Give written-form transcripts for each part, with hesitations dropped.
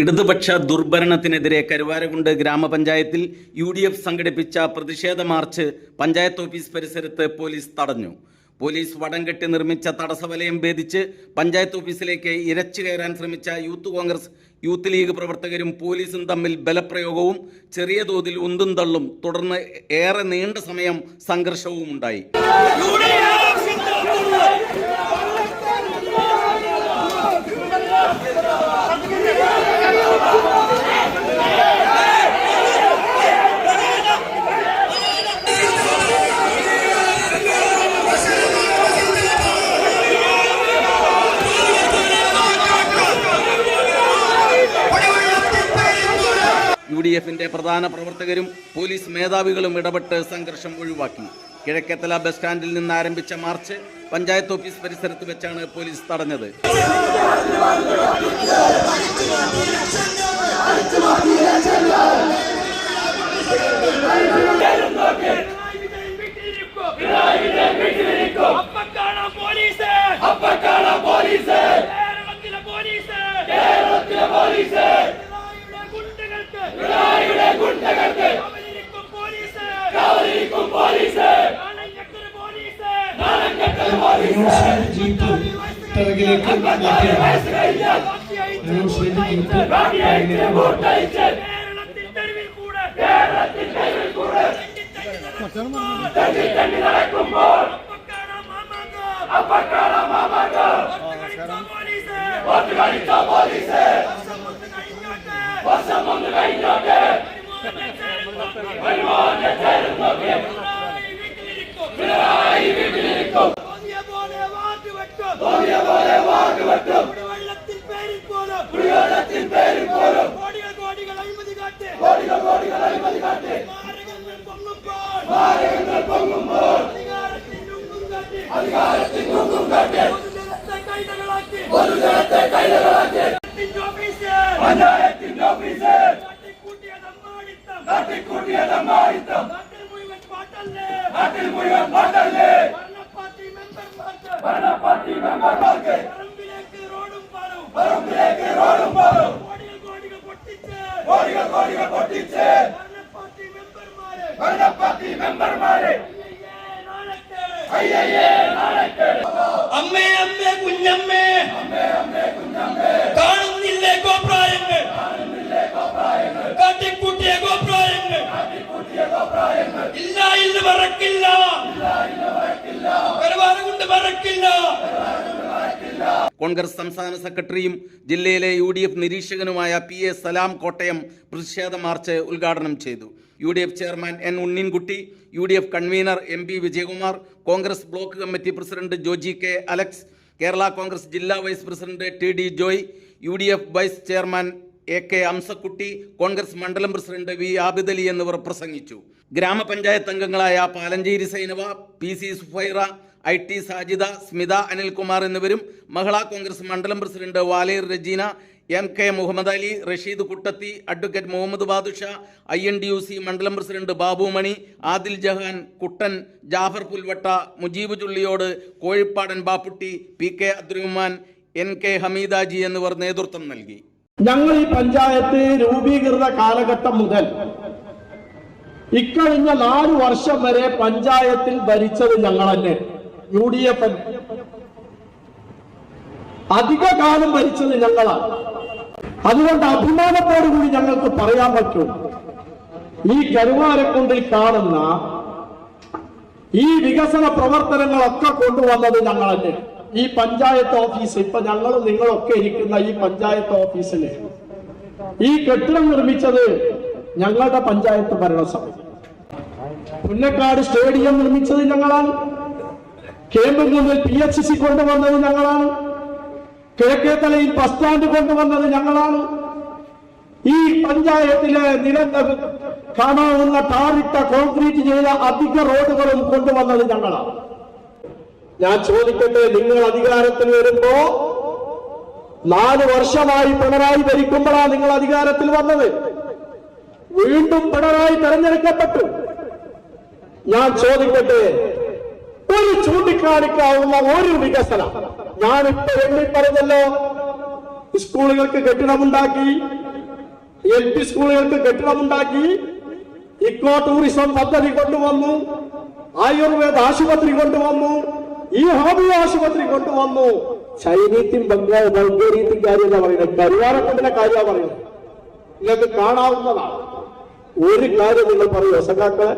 ഇടതുപക്ഷ ദുർഭരണത്തിനെതിരെ കരുവാരകുണ്ട് ഗ്രാമപഞ്ചായത്തിൽ UDF സംഘടിപ്പിച്ച പ്രതിഷേധ മാർച്ച് പഞ്ചായത്ത് ഓഫീസ് പരിസരത്ത് പോലീസ് തടഞ്ഞു. പോലീസ് വടംകെട്ടി നിർമ്മിച്ച തടസ്സവലയം ഭേദിച്ച് പഞ്ചായത്ത് ഓഫീസിലേക്ക് ഇരച്ചു കയറാൻ ശ്രമിച്ച യൂത്ത് കോൺഗ്രസ് യൂത്ത് ലീഗ് പ്രവർത്തകരും പോലീസും തമ്മിൽ ബലപ്രയോഗവും ചെറിയ തോതിൽ ഉന്തും തള്ളും തുടർന്ന് ഏറെ നീണ്ട സമയം സംഘർഷവും ഉണ്ടായി. UDFിന്റെ പ്രധാന പ്രവർത്തകരും പോലീസ് മേധാവികളും ഇടപെട്ട് സംഘർഷം ഒഴിവാക്കി. കിഴക്കേത്തല ബസ് സ്റ്റാൻഡിൽ നിന്ന് ആരംഭിച്ച മാർച്ച് പഞ്ചായത്ത് ഓഫീസ് പരിസരത്ത് വെച്ചാണ് പോലീസ് തടഞ്ഞത്. കോൺഗ്രസ് സംസ്ഥാന സെക്രട്ടറിയും ജില്ലയിലെ UDF നിരീക്ഷകനുമായ PA സലാം കോട്ടയം പ്രതിഷേധ മാർച്ച് ഉദ്ഘാടനം ചെയ്തു. UDF chairman N Unninkutty, UDF convener MP Vijayakumar, Congress block committee president Joji K Alex, Kerala Congress ജില്ലാ vice president TD Joy, UDF vice chairman AK Amsakutty, Congress മണ്ഡലം പ്രസിഡന്റ് V ആബിദലി എന്നിവർ പ്രസംഗിച്ചു. ഗ്രാമപഞ്ചായത്ത് അംഗങ്ങളായ പാലഞ്ചേരി സൈനവ, PC സുഫൈറ, IT സാജിദ, സ്മിത അനിൽകുമാർ എന്നിവരും മഹിളാ കോൺഗ്രസ് മണ്ഡലം president വാലേർ Rajeena, MK Muhammad Ali, Rasheed കുട്ടത്തി, advocate Muhammad Badusha, INDUC മണ്ഡലം പ്രസിഡന്റ് ബാബു മണി, ആദിൽ ജഹാൻ, കുട്ടൻ, ജാഫർ പുൽവട്ട, മുജീബ് ചുള്ളിയോട്, കോഴിപ്പാടൻ ബാപ്പുട്ടി, PK അബ്ദുറഹ്മാൻ, NK ഹമീദാജി എന്നിവർ നേതൃത്വം നൽകി. ഞങ്ങൾ ഈ പഞ്ചായത്ത് രൂപീകൃത കാലഘട്ടം മുതൽ ഇക്കഴിഞ്ഞ 4 വർഷം വരെ പഞ്ചായത്തിൽ ഭരിച്ചത് ഞങ്ങൾ തന്നെ. UDF അധിക കാലം ഭരിച്ചത് ഞങ്ങളാണ്. അതുകൊണ്ട് അഭിമാനത്തോടു കൂടി ഞങ്ങൾക്ക് പറയാൻ പറ്റും, ഈ കരുവാരക്കുണ്ടിൽ കാണുന്ന ഈ വികസന പ്രവർത്തനങ്ങളൊക്കെ കൊണ്ടുവന്നത് ഞങ്ങൾ തന്നെ. ഈ പഞ്ചായത്ത് ഓഫീസ്, ഇപ്പൊ ഞങ്ങളും നിങ്ങളൊക്കെ ഇരിക്കുന്ന ഈ പഞ്ചായത്ത് ഓഫീസില് ഈ കെട്ടിടം നിർമ്മിച്ചത് ഞങ്ങളുടെ പഞ്ചായത്ത് ഭരണസമിതി. പുന്നക്കാട് സ്റ്റേഡിയം നിർമ്മിച്ചത് ഞങ്ങളാണ്. കേമ്പുകുന്നിൽ PHC കൊണ്ടുവന്നത് ഞങ്ങളാണ്. കിഴക്കേത്തലയിൽ ബസ് സ്റ്റാൻഡ് കൊണ്ടുവന്നത് ഞങ്ങളാണ്. ഈ പഞ്ചായത്തിലെ കാണാവുന്ന ടാറിട്ട കോൺക്രീറ്റ് ചെയ്ത അധിക റോഡുകളും കൊണ്ടുവന്നത് ഞങ്ങളാണ്. ഞാൻ ചോദിക്കട്ടെ, നിങ്ങൾ അധികാരത്തിൽ വരുമ്പോ 4 വർഷമായി പിണറായി ഭരിക്കുമ്പോഴാണ് നിങ്ങൾ അധികാരത്തിൽ വന്നത്. വീണ്ടും പിണറായി തെരഞ്ഞെടുക്കപ്പെട്ടു. ഞാൻ ചോദിക്കട്ടെ, ഒരു ചൂണ്ടിക്കാണിക്കാവുന്ന ഒരു വികസനം ഞാനിപ്പോ എണ്ണി പറഞ്ഞല്ലോ. സ്കൂളുകൾക്ക് കെട്ടിടമുണ്ടാക്കി, LP സ്കൂളുകൾക്ക് കെട്ടിടമുണ്ടാക്കി, ഇക്കോ ടൂറിസം പദ്ധതി കൊണ്ടുവന്നു, ആയുർവേദ ആശുപത്രി കൊണ്ടുവന്നു, ഈ ഹോമിയോ ആശുപത്രി കൊണ്ടുവന്നു. ചൈനീയത്തിൻ ബൾഗേറിയത്തിൻ കാര്യമല്ല പറയുന്നത്, കരുവാരക്കുണ്ടിലെ കാര്യമാണ് പറയുന്നത്. നിങ്ങൾക്ക് കാണാവുന്നതാണ്. ഒരു കാര്യം നിങ്ങൾ പറയൂ സഖാക്കളെ,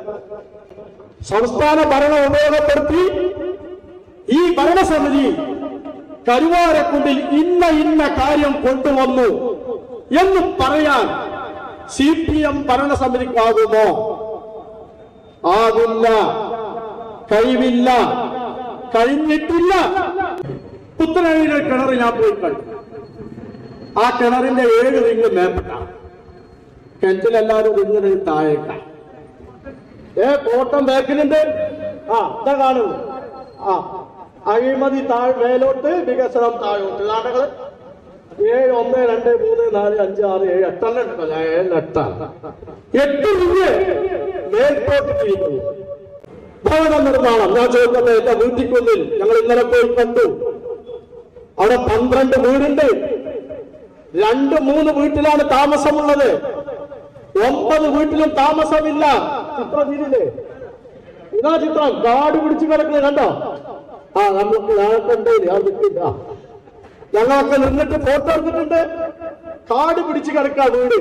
സംസ്ഥാന ഭരണം ഉപയോഗപ്പെടുത്തി ഈ ഭരണസമിതി കരുവാരക്കുണ്ടിൽ ഇന്ന കാര്യം കൊണ്ടുവന്നു എന്ന് പറയാൻ CPM ഭരണസമിതിക്കാകുമോ? ആകില്ല, കഴിവില്ല, കഴിഞ്ഞിട്ടില്ല. പുത്തനഴിയിലെ കിണർ ഞാൻ പോയി കണ്ടു. ആ കിണറിന്റെ 7 റിങ് മേപ്പെട്ടാണ്. കിണറ്റിലെല്ലാവരും റിങ്ങിന് താഴേക്കാണ്. കോട്ടം ബാക്കിലുണ്ട്. ഇതാ കാണുന്നു. അഴിമതി മേലോട്ട്, വികസനം താഴോട്ട്. നാടകള് 7, 1, 2, 3, 4, 5, 6, 7, 8 ഉണ്ടല്ലോ. 8 റിങ് മേൽപോട്ട് തിരിക്കുന്നു. ഭവന നിർമ്മാണം ഞാൻ ചോദിക്കട്ടെ, എന്റെ വീട്ടിക്കുന്നിൽ ഞങ്ങൾ ഇന്നലെ പോയി കണ്ടു. അവിടെ 12 വീടുണ്ട്. 2-3 വീട്ടിലാണ് താമസമുള്ളത്. 9 വീട്ടിലും താമസമില്ല. ചിത്രം തിരില്ലേ? ഇതാ ചിത്രം. കാട് പിടിച്ചു കിടക്കുന്നത് കണ്ടോ? നമുക്ക് ഞാനൊക്കെ നിൽക്കില്ല. ഞങ്ങളൊക്കെ നിന്നിട്ട് ഫോട്ടോ എടുത്തിട്ടുണ്ട്. കാട് പിടിച്ചു കിടക്കാ വീട്.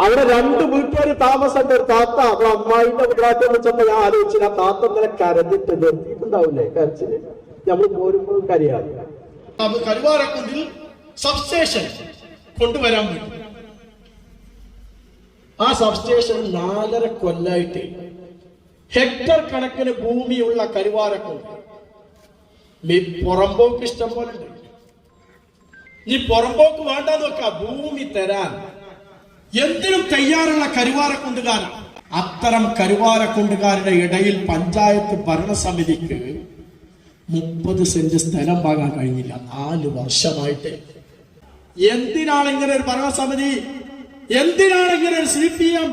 അവിടെ 2 വീട്ടുകാര് താമസം. ഒരു താത്ത അപ്പൊ അമ്മായിന്റെ വീട്ടിലാറ്റം വെച്ചപ്പോ ഞാൻ ആലോചിച്ചില്ല, താത്ത ഇന്നലെ കരഞ്ഞിട്ട് നിർത്തിയിട്ടുണ്ടാവില്ലേ കരച്ചില്. നമ്മൾ പോരുമ്പോൾ കരയാണ്. കരുവാരക്കുണ്ടിൽ സബ്സ്റ്റേഷൻ കൊണ്ടുവരാൻ വേണ്ടി ആ സബ്സ്റ്റേഷൻ 4.5 കൊല്ലായിട്ട് ഹെക്ടർ കണക്കിന് ഭൂമിയുള്ള കരുവാരക്കുണ്ട് പുറമ്പോക്ക് ഇഷ്ടം പോലെ ഉണ്ട്. ഈ പുറമ്പോക്ക് വേണ്ടെന്ന് വെക്ക, ഭൂമി തരാൻ എന്തിനും തയ്യാറുള്ള കരുവാരക്കുണ്ടുകാരാണ്. അത്തരം കരുവാരക്കുണ്ടുകാരുടെ ഇടയിൽ പഞ്ചായത്ത് ഭരണസമിതിക്ക് 30 സെന്റ് സ്ഥലം വാങ്ങാൻ കഴിഞ്ഞില്ല 4 വർഷമായിട്ട്. എന്തിനാണ് ഇങ്ങനെ ഒരു ഭരണസമിതി? എന്തിനാണ് ഇങ്ങനെ ഒരു CPM?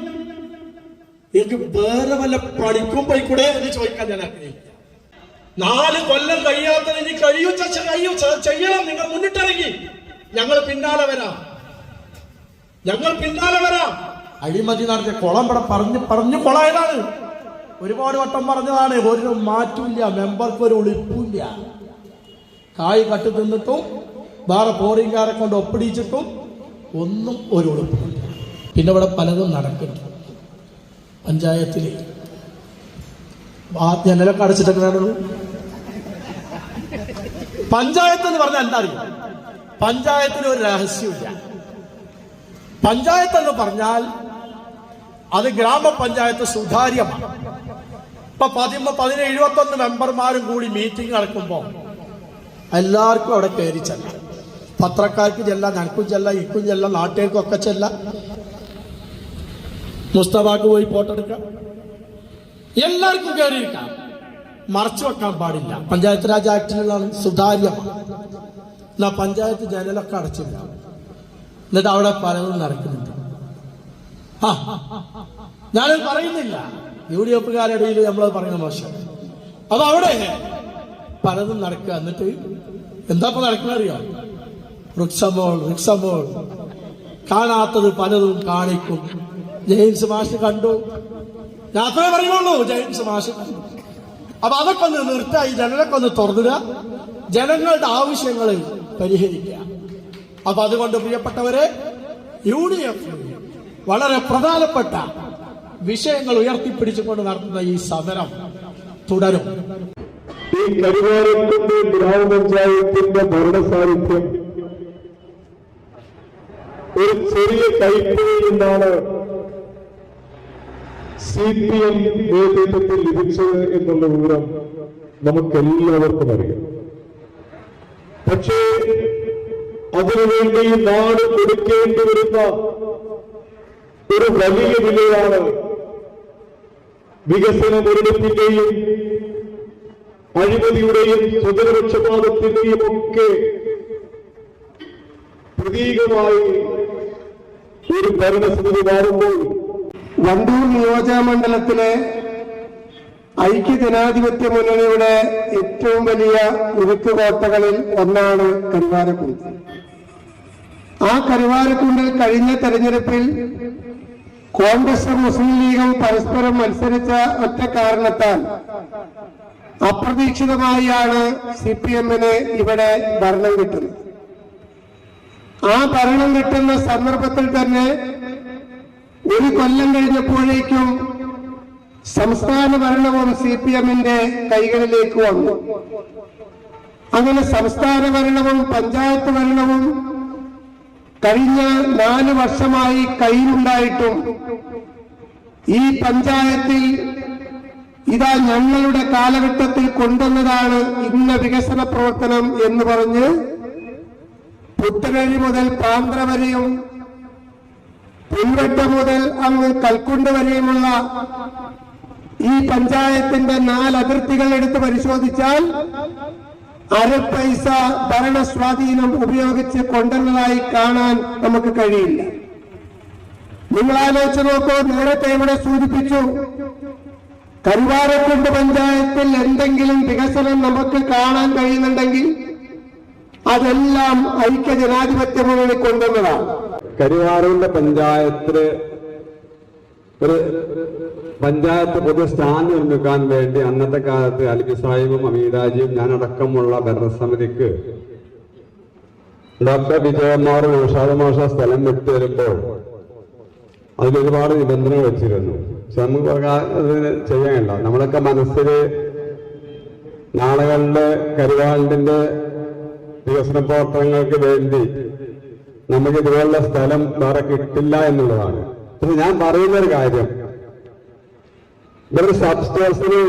എനിക്ക് വേറെ വല്ല പണിക്കും പോയിക്കൂടെ എന്ന് ചോദിക്കാൻ ഞാൻ ആഗ്രഹിക്കുക. 4 കൊല്ലം കഴിയാത്തത് ഇനി കഴിയൂ ചെയ്യണം. നിങ്ങൾ മുന്നിട്ടിറങ്ങി, ഞങ്ങൾ പിന്നാലെ വരാം. അഴിമതി നടത്തിയ കുളം ഇവിടെ പറഞ്ഞു കൊളായതാണ്. ഒരുപാട് വട്ടം പറഞ്ഞതാണ്. ഒരു മാറ്റമില്ല, മെമ്പർക്ക് ഒരു ഉളിപ്പില്ല. കായ് കട്ട് തിന്നിട്ടും വേറെ പോറിങ്കാരെ കൊണ്ട് ഒപ്പിടിച്ചിട്ടും ഒന്നും ഒരു ഉളിപ്പില്ല. പിന്നെ ഇവിടെ പലതും നടക്കുന്നുണ്ട്. പഞ്ചായത്തിൽ ജനലൊക്കെ അടച്ചിട്ടൊക്കെ പഞ്ചായത്ത് എന്ന് പറഞ്ഞാൽ എന്താ അറിയാം? പഞ്ചായത്തിന് ഒരു രഹസ്യമില്ല. പഞ്ചായത്ത് എന്ന് പറഞ്ഞാൽ അത് ഗ്രാമപഞ്ചായത്ത് സുതാര്യമാണ്. ഇപ്പൊ 71 മെമ്പർമാരും കൂടി മീറ്റിംഗ് നടക്കുമ്പോൾ എല്ലാവർക്കും അവിടെ കയറി ചെല്ലാം. പത്രക്കാർക്ക് ചെല്ലാം, ഞങ്ങൾക്കും ചെല്ലാം, ഇക്കും ചെല്ലാം, നാട്ടുകാർക്കും ഒക്കെ ചെല്ലാം. മുസ്തഫാക്ക് പോയി ഫോട്ടോ എടുക്കാം. എല്ലാവർക്കും കയറിയിരിക്കാം. മറച്ചു വെക്കാൻ പാടില്ല. പഞ്ചായത്ത് രാജ് ആക്ടിലാണ് സുതാര്യമാണ്. എന്നാ പഞ്ചായത്ത് ജനലൊക്കെ അടച്ചില്ല. എന്നിട്ട് അവിടെ പലതും നടക്കുന്നുണ്ട്. ഞാനത് പറയുന്നില്ല, UDFകാരുടെ ഇടയിൽ നമ്മളത് പറയുന്ന മോശം. അപ്പൊ അവിടെ പലതും നടക്കുക. എന്നിട്ട് എന്താ നടക്കുന്ന അറിയാം? റിക്സമോൾ കാണാത്തത് പലതും കാണിക്കും. ജെയിംസ് മാഷ് കണ്ടു. ഞാൻ അത്രേ പറയുള്ളൂ, ജെയിംസ് മാഷ് കണ്ടു. അപ്പൊ അതൊക്കെ ഒന്ന് നിർത്തുക, ഈ ജനലൊക്കെ ഒന്ന് തുറന്നിടുക, ജനങ്ങളുടെ ആവശ്യങ്ങൾ പരിഹരിക്കുക. അപ്പൊ അതുകൊണ്ട് പ്രിയപ്പെട്ടവരെ, UDF വളരെ പ്രധാനപ്പെട്ട വിഷയങ്ങൾ ഉയർത്തിപ്പിടിച്ചുകൊണ്ട് നടത്തുന്ന ഈ സമരം തുടരും. ഈ കരുവാരക്കുണ്ട് ഗ്രാമപഞ്ചായത്തിന്റെ ഭരണസാന്നിധ്യം ഒരു ചെറിയ കൈപ്പിടിയിൽ നിന്നാണ് CPM നേതൃത്വത്തിൽ ലഭിച്ചത് എന്നുള്ള വിവരം നമുക്കെല്ലാവർക്കും അറിയാം. പക്ഷേ അതിനുവേണ്ടി നാട് കൊടുക്കേണ്ടി വരുന്ന ഒരു വലിയ വിലയാണ് വികസന മുരടിപ്പിന്റെയും അഴിമതിയുടെയും സ്വജനപക്ഷപാതത്തിന്റെയും ഒക്കെ പ്രതീകമായി ഒരു ഭരണസമിതി മാറുമ്പോൾ വണ്ടൂർ നിയോജകമണ്ഡലത്തിലെ ഐക്യജനാധിപത്യ മുന്നണിയുടെ ഏറ്റവും വലിയ ഉരുക്കുകോട്ടകളിൽ ഒന്നാണ് കരുവാരക്കുണ്ട്. ആ കരുവാരക്കുണ്ടിൽ കഴിഞ്ഞ തെരഞ്ഞെടുപ്പിൽ കോൺഗ്രസും മുസ്ലിം ലീഗും പരസ്പരം മത്സരിച്ച ഒറ്റ കാരണത്താൽ അപ്രതീക്ഷിതമായാണ് CPM-ന് ഇവിടെ ഭരണം കിട്ടുന്നത്. ആ ഭരണം കിട്ടുന്ന സന്ദർഭത്തിൽ തന്നെ ഒരു കൊല്ലം കഴിഞ്ഞപ്പോഴേക്കും സംസ്ഥാന ഭരണവും CPM-ന്റെ കൈകളിലേക്ക് വന്നു. അങ്ങനെ സംസ്ഥാന ഭരണവും പഞ്ചായത്ത് ഭരണവും കഴിഞ്ഞ 4 വർഷമായി കയ്യിലുണ്ടായിട്ടും ഈ പഞ്ചായത്തിൽ ഇതാ ഞങ്ങളുടെ കാലഘട്ടത്തിൽ കൊണ്ടുവന്നതാണ് ഇന്ന വികസന പ്രവർത്തനം എന്ന് പറഞ്ഞ് പുത്തനഴി മുതൽ പാന്ത്ര വരെയും പുൽവട്ട മുതൽ അങ്ങ് കൽക്കുണ്ട് വരെയുമുള്ള ഈ പഞ്ചായത്തിന്റെ 4 അതിർത്തികൾ എടുത്ത് പരിശോധിച്ചാൽ അര പൈസ ഭരണ സ്വാധീനം ഉപയോഗിച്ച് കൊണ്ടുവന്നതായി കാണാൻ നമുക്ക് കഴിയില്ല. നിങ്ങൾ ആലോചിച്ച് നോക്കൂ. നേരത്തെ ഇവിടെ സൂചിപ്പിച്ചു, കരുവാരക്കുണ്ട് പഞ്ചായത്തിൽ എന്തെങ്കിലും വികസനം നമുക്ക് കാണാൻ കഴിയുന്നുണ്ടെങ്കിൽ അതെല്ലാം ഐക്യ ജനാധിപത്യ മുന്നണി കൊണ്ടുവന്നതാണ്. കരുവാരക്കുണ്ട് പഞ്ചായത്തില് ഒരു പഞ്ചായത്ത് പൊതു സ്റ്റാൻഡ് നിർമ്മിക്കാൻ വേണ്ടി അന്നത്തെ കാലത്ത് അലിബി സാഹിബും അമീദാജിയും ഞാനടക്കമുള്ള ഭരണസമിതിക്ക് ഡോക്ടർ വിജയകുമാറും ഔഷാദ് മാഷ സ്ഥലം വിട്ടു വരുമ്പോൾ അതിലൊരുപാട് നിബന്ധനകൾ വെച്ചിരുന്നു. പക്ഷെ നമുക്ക് അതിന് ചെയ്യാനില്ല. നമ്മളൊക്കെ മനസ്സിൽ നാളുകളിലെ കരുവാളിന്റെ വികസന പ്രവർത്തനങ്ങൾക്ക് വേണ്ടി നമുക്ക് ഇതുപോലുള്ള സ്ഥലം വേറെ കിട്ടില്ല എന്നുള്ളതാണ്. പക്ഷെ ഞാൻ പറയുന്നൊരു കാര്യം, ഇവരുടെ സബ്സ്റ്റേഷന്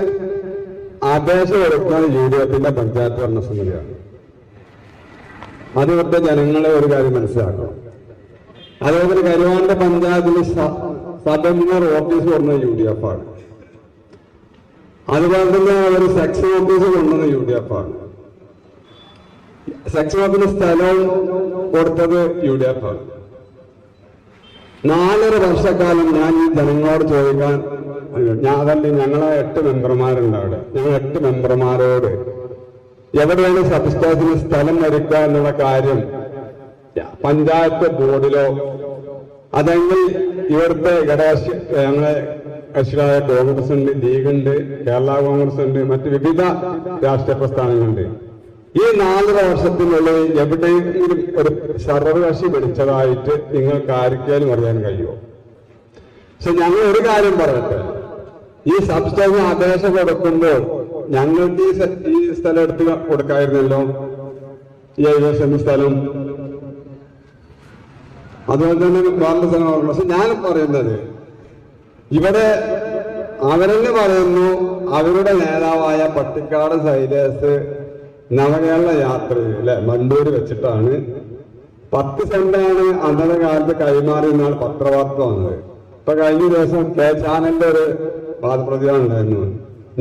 അപേക്ഷ കൊടുക്കുന്നത് UDF-ന്റെ പഞ്ചായത്ത് ഭരണസമിതിയാണ്. അത് ഇവിടുത്തെ ജനങ്ങളെ ഒരു കാര്യം മനസ്സിലാക്കണം. അതേപോലെ കരുവാന്റെ പഞ്ചായത്തിൽ സബ് എഞ്ചിനീയർ ഓഫീസ് കൊണ്ടുവന്നത് UDF-ആണ്. അതുപോലെ തന്നെ ഒരു സെക്ഷൻ ഓഫീസ് കൊണ്ടുവന്നത് UDF-ആണ്. സെക്ഷൻ ഓഫീസിന് സ്ഥലവും കൊടുത്തത് UDF-ആണ്. 4.5 വർഷക്കാലം ഞാൻ ഈ ജനങ്ങളോട് ചോദിക്കാൻ, അതല്ല ഞങ്ങളെ 8 മെമ്പർമാരുണ്ട് അവിടെ, ഞങ്ങൾ 8 മെമ്പർമാരോട് എവിടെയാണ് സബ്സ്റ്റേഷന് സ്ഥലം ഒരുക്കുക എന്നുള്ള കാര്യം പഞ്ചായത്ത് ബോർഡിലോ അതെങ്കിൽ ഇവിടുത്തെ ഘടകകക്ഷി ഞങ്ങളെ കക്ഷികളായ കോൺഗ്രസ് ഉണ്ട്, ലീഗുണ്ട്, കേരള കോൺഗ്രസ് ഉണ്ട്, മറ്റ് വിവിധ രാഷ്ട്രീയ പ്രസ്ഥാനങ്ങളുണ്ട്. ഈ 4.5 വർഷത്തിനുള്ളിൽ എവിടെയെങ്കിലും ഒരു സർവകക്ഷി വിളിച്ചതായിട്ട് നിങ്ങൾക്ക് ആർക്കെങ്കിലും അറിയാൻ കഴിയുമോ? പക്ഷെ ഞങ്ങൾ ഒരു കാര്യം പറയട്ടെ, ഈ സബ്സ്റ്റേഷൻ അപേക്ഷ കൊടുക്കുമ്പോൾ ഞങ്ങൾക്ക് ഈ സ്ഥലം എടുത്ത് കൊടുക്കായിരുന്നല്ലോ, ഈ 70 സെന്റ് സ്ഥലം. അതുപോലെ തന്നെ വേറെ സ്ഥലം. പക്ഷെ ഞാൻ പറയുന്നത് ഇവിടെ അവരെന്നെ പറയുന്നു, അവരുടെ നേതാവായ പട്ടിക്കാട് സൈലേസ് നവകേരള യാത്രയിൽ അല്ലെ മണ്ടൂര് വെച്ചിട്ടാണ് 10 സെന്റാണ് അന്നത്തെ കാലത്ത് കൈമാറി എന്നാണ് പത്രവാർത്ത വന്നത്. ഇപ്പൊ കഴിഞ്ഞ ദിവസം ചാനലിന്റെ ഒരു വാദപ്രതിവാദം ഉണ്ടായിരുന്നു.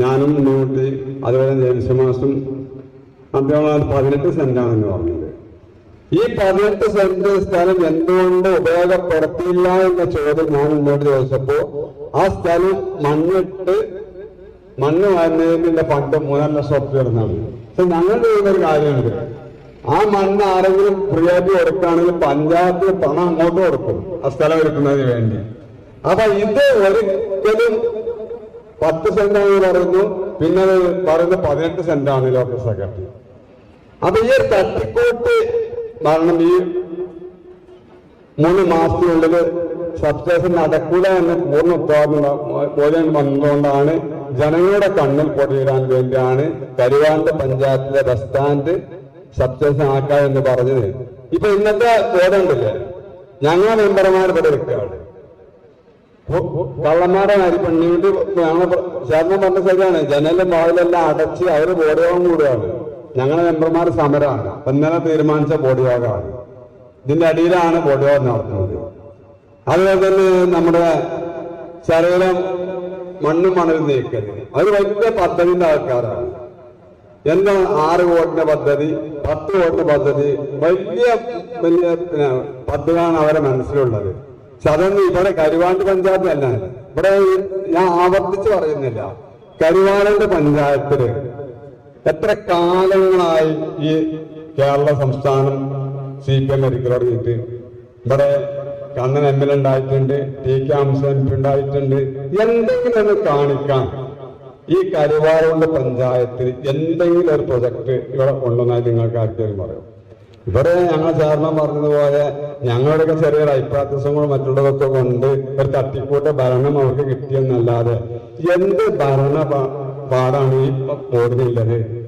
ഞാനും മുന്നോട്ടി അതുപോലെ ജെയിംസ് മാസും അദ്ദേഹം 18 സെന്റാണെന്ന് പറഞ്ഞത്. ഈ 18 സെന്റ് സ്ഥലം എന്തുകൊണ്ട് ഉപയോഗപ്പെടുത്തിയില്ല എന്ന ചോദ്യം ഞാൻ മുന്നോട്ട് ചോദിച്ചപ്പോ ആ സ്ഥലം മണ്ണ് വാരുന്നതിന്റെ ഫണ്ട് 3.5 ലക്ഷം ഉറുപ്പിക വരുന്നതാണ്. പക്ഷെ ഞങ്ങൾ ചെയ്യുന്നൊരു കാര്യമുണ്ട്, ആ മണ്ണ് ആരെങ്കിലും ഫ്രീ ആയിട്ട് കൊടുക്കുകയാണെങ്കിൽ പഞ്ചായത്ത് പണം അങ്ങോട്ട് കൊടുക്കും ആ സ്ഥലം ഒരുക്കുന്നതിന് വേണ്ടി. അപ്പൊ ഇത് ഒരിക്കലും 10 സെന്റാണെന്ന് പറയുന്നു, പിന്നെ അത് പറയുന്നത് 18 സെന്റാണ് ലോക്കൽ സെക്രട്ടറി. അപ്പൊ ഈ തട്ടിക്കൂട്ട് കാരണം ഈ 3 മാസത്തിനുള്ളിൽ സബ്സ്റ്റേഷൻ നടക്കൂല എന്ന് പൂർണ്ണ ബോധ്യം വന്നതുകൊണ്ടാണ് ജനങ്ങളുടെ കണ്ണിൽ പൊടിയിടാൻ വേണ്ടിയാണ് കരുവാണ്ട് പഞ്ചായത്തിലെ ബസ് സ്റ്റാൻഡ് സബ്സ്റ്റേഷൻ ആക്കുക എന്ന് പറഞ്ഞത്. ഇപ്പൊ ഇന്നത്തെ ബോധമുണ്ടല്ലേ, ഞങ്ങൾ മെമ്പർമാർ ഇവിടെ വെക്കുകയാണ്. കള്ളന്മാരെ പെണ്ണിട്ട് ഞങ്ങൾ ചേർന്ന് പറഞ്ഞ ശരിയാണ്, ജനലും വാതിലെല്ലാം അടച്ച് അവര് ബോർഡ് യോഗം കൂടുകയാണ്. ഞങ്ങളെ മെമ്പർമാർ സമരമാണ്, ഇന്നലെ തീരുമാനിച്ച ബോർഡ് യോഗമാണ്. ഇതിന്റെ അടിയിലാണ് ബോർഡ് യോഗം നടത്തുന്നത്. അതുപോലെ തന്നെ നമ്മുടെ ശരീരം മണ്ണും മണലും നീക്കൽ, അത് വലിയ പദ്ധതിന്റെ ആൾക്കാരാണ്. എന്താ 6 കോടിന്റെ പദ്ധതി, 10 കോടിന്റെ പദ്ധതി, വലിയ പദ്ധതിയാണ് അവരെ മനസ്സിലുള്ളത്. പക്ഷെ അതൊന്നും ഇവിടെ കരുവാണ്ട് പഞ്ചായത്ത് അല്ല. ഇവിടെ ഞാൻ ആവർത്തിച്ച് പറയുന്നില്ല, കരുവാണ്ട് പഞ്ചായത്തില് എത്ര കാലങ്ങളായി ഈ കേരള സംസ്ഥാനം CPM ഭരിക്കൽ തുടങ്ങിയിട്ട് ഇവിടെ കണ്ണൻ എം.എൽ.എ. ഉണ്ടായിട്ടുണ്ട്, ടി.കെ. ഹംസൻ എം.പി. ഉണ്ടായിട്ടുണ്ട്. എന്തെങ്കിലും ഒന്ന് കാണിക്കാം. ഈ കരുവാറുകൊണ്ട് പഞ്ചായത്തിൽ എന്തെങ്കിലും ഒരു പ്രൊജക്ട് ഇവിടെ കൊണ്ടുവന്നാൽ നിങ്ങൾക്ക് ആർക്കെങ്കിലും പറയും. ഇവിടെ ഞങ്ങൾ ചെയർമാൻ പറഞ്ഞതുപോലെ ഞങ്ങളുടെയൊക്കെ ചെറിയൊരു അഭിപ്രായങ്ങളും മറ്റുള്ളതൊക്കെ കൊണ്ട് ഒരു തട്ടിക്കൂട്ട് ഭരണം അവർക്ക് കിട്ടിയെന്നല്ലാതെ എന്ത് ഭരണ പാടാണ് ഈ ബോർഡിനുള്ളത്?